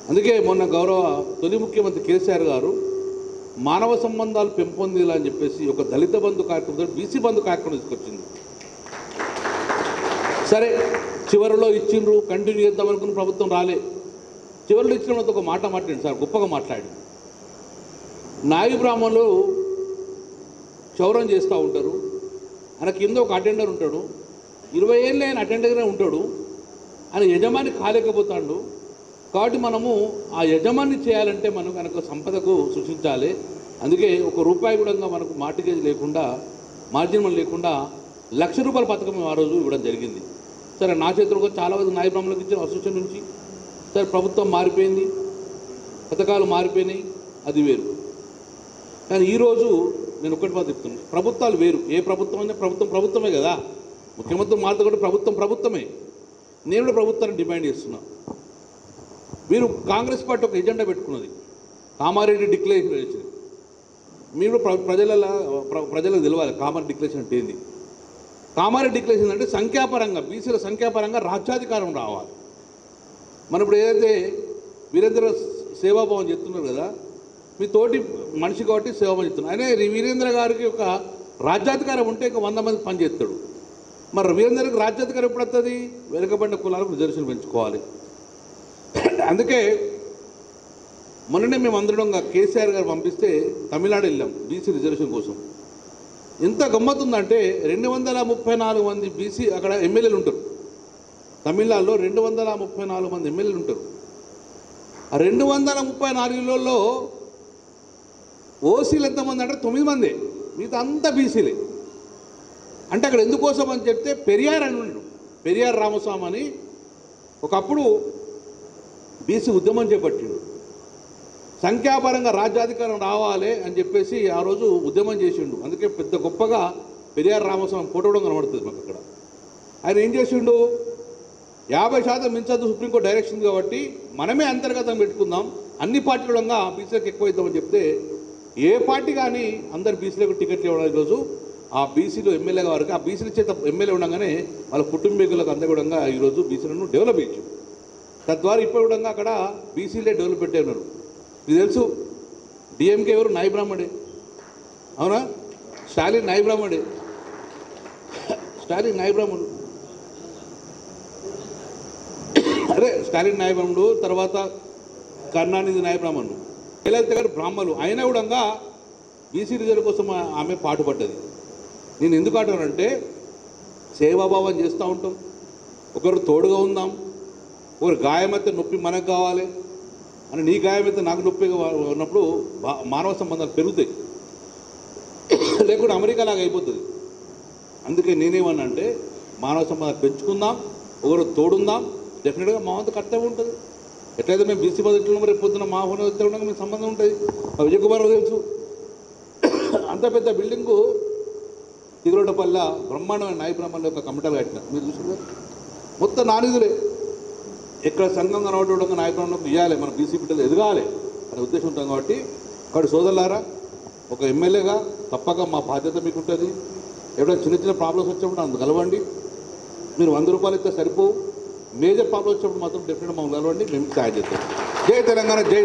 అందుకే మొన్న గౌరవ తొలి ముఖ్యమంత్రి కేసీఆర్ గారు మానవ సంబంధాలు పెంపొందించాలని చెప్పేసి ఒక దళిత బంధు కార్యక్రమం, బీసీ బంధు కార్యక్రమం తీసుకొచ్చింది. సరే చివరిలో ఇచ్చిండ్రు, కంటిన్యూ చేద్దాం అనుకున్న ప్రభుత్వం రాలే. చివరిలో ఇచ్చిన ఒక మాట మాట్లాడింది సార్, గొప్పగా మాట్లాడి. నాయి బ్రాహ్మణులు క్షౌరం చేస్తూ ఉంటారు, ఆయన కింద ఒక అటెండర్ ఉంటాడు, 20 ఏళ్ళు ఆయన అటెండర్గానే ఉంటాడు, ఆయన యజమాని కాలేకపోతాడు. కాబట్టి మనము ఆ యజమాని చేయాలంటే మనం కనుక సంపదకు సృష్టించాలి. అందుకే ₹1 కూడా మనకు మార్టిగేజ్ లేకుండా, మార్జిన్ మనీ లేకుండా ₹1,00,000 పథకం ఆ రోజు ఇవ్వడం జరిగింది. సరే నా చేతులకు చాలా మంది నాయ బ్రాహ్మణులకు ఇచ్చిన అసోసియేషన్ నుంచి. సరే ప్రభుత్వం మారిపోయింది, పథకాలు మారిపోయినాయి, అది వేరు. కానీ ఈరోజు నేను ఒకటి మాట చెప్తున్నాను, ప్రభుత్వాలు వేరు. ఏ ప్రభుత్వం అయినా ప్రభుత్వమే కదా. ముఖ్యమంత్రి మారితే కూడా ప్రభుత్వమే. నేను కూడా ప్రభుత్వాన్ని డిమాండ్ చేస్తున్నా. మీరు కాంగ్రెస్ పార్టీ ఒక ఎజెండా పెట్టుకున్నది, కామారెడ్డి డిక్లరేషన్ చేసింది. మీరు ప్రజలకు తెలవాలి కామారెడ్డి డిక్లరేషన్ అంటే ఏంది. కామారెడ్డి డిక్లరేషన్ అంటే సంఖ్యాపరంగా, బీసీల సంఖ్యాపరంగా రాజ్యాధికారం రావాలి. మనం ఇప్పుడు ఏదైతే వీరేంద్ర సేవాభావం చెప్తున్నారు కదా, మీ తోటి మనిషి కాబట్టి సేవాభావం చెప్తున్నారు. ఆయన వీరేంద్ర గారికి ఒక రాజ్యాధికారం ఉంటే ఒక 100 మంది పనిచేస్తాడు. మరి వీరేంద్రకి రాజ్యాధికారం ఎప్పుడు వస్తుంది? వెనుకబడిన కులాలకు రిజర్వేషన్ పెంచుకోవాలి. అందుకే మొన్ననే మేము అందరం కేసీఆర్ గారు పంపిస్తే తమిళనాడు వెళ్ళాం బీసీ రిజర్వేషన్ కోసం. ఎంత గమ్మత్తుందంటే 234 మంది బీసీ అక్కడ ఎమ్మెల్యేలు ఉంటారు. తమిళనాడులో 234 మంది ఎమ్మెల్యేలు ఉంటారు. ఆ 234లో ఓసీలు ఎంతమంది అంటే 9 మందే, మిగతా అంతా బీసీలే. అంటే అక్కడ ఎందుకోసం అని చెప్తే పెరియార్ అని ఉన్నాడు, పెరియార్ రామస్వామి అని ఒకప్పుడు బీసీ ఉద్యమం చేపట్టిండు. సంఖ్యాపరంగా రాజ్యాధికారం రావాలి అని చెప్పేసి ఆ రోజు ఉద్యమం చేసిండు. అందుకే పెద్ద గొప్పగా పెరియార్ రామస్వామి ఫోటో కూడా కనబడుతుంది మాకు అక్కడ. ఆయన ఏం చేసిండు, 50% మించద్దు సుప్రీంకోర్టు డైరెక్షన్ కాబట్టి మనమే అంతర్గతం పెట్టుకుందాం, అన్ని పార్టీలు బీసీలకు ఎక్కువ ఇద్దామని చెప్తే ఏ పార్టీ కానీ అందరు బీసీలకు టికెట్లు ఇవ్వడం. ఈరోజు ఆ బీసీలో ఎమ్మెల్యేగా వారికి ఆ బీసీల చేత ఎమ్మెల్యే ఉండగానే వాళ్ళ కుటుంబీకులకు అందరూ కూడా ఈరోజు బీసీలను డెవలప్ చేయించు. తద్వారా ఇప్పుడు కూడా అక్కడ బీసీలే డెవలప్మెంట్ ఉన్నారు. ఇది తెలుసు, డిఎంకే ఎవరు? నాయి బ్రాహ్మడే, అవునా? స్టాలిన్ నాయి బ్రాహ్మడే, స్టాలిన్ నాయి బ్రాహ్మణుడు. అదే స్టాలిన్ నాయ బ్రాహ్మణుడు, తర్వాత కరుణానిధి నాయ బ్రాహ్మణుడు, జయలలిత గారు బ్రాహ్మణులు. అయినా కూడా బీసీ రిజర్వ్ కోసం ఆమె పాటుపడ్డది. నేను ఎందుకు అంటానంటే సేవాభావం చేస్తూ ఉంటాం, ఒకరు తోడుగా ఉందాం. ఒకరు గాయమైతే నొప్పి మనకు కావాలి అని, నీ గాయమైతే నాకు నొప్పి ఉన్నప్పుడు మానవ సంబంధాలు పెరుగుతాయి, లేకుంటే అమెరికా లాగా అయిపోతుంది. అందుకే నేనేమన్నా అంటే మానవ సంబంధాలు పెంచుకుందాం, ఒకరు తోడుందాం. డెఫినెట్గా మా వంతు కర్తవ్యం ఉంటుంది. ఎట్లయితే మేము బీసీ పద్ధతిలో రేపు పొద్దున్న మా ఫోన్ వస్తే ఉండగా మీకు సంబంధం ఉంటుంది. విజయ్ కుమార్ తెలుసు, అంత పెద్ద బిల్డింగు తిగురోటపల్లి బ్రహ్మాండమైన నాయ బ్రాహ్మణుల యొక్క కమిటీలు కట్టిన మీరు చూసుకున్నారు. మొత్తం నానిధులే. ఎక్కడ సంఘం కనబడేటంగా నాయకులకు ఇవ్వాలి, మన బీసీ బిడ్డలు ఎదగాలి అనే ఉద్దేశం ఉంటుంది. కాబట్టి అక్కడ సోదరులారా, ఒక ఎమ్మెల్యేగా తప్పక మా బాధ్యత మీకు ఉంటుంది. ఎప్పుడైనా చిన్న ప్రాబ్లమ్స్ వచ్చినప్పుడు అందుకు కలవండి. మీరు ₹100 ఇస్తే సరిపోవు. మేజర్ ప్రాబ్లమ్ వచ్చినప్పుడు మాత్రం డెఫినెట్గా మమ్మల్ని కలవండి, మేము సాయం చేస్తాం. జై తెలంగాణ, జై.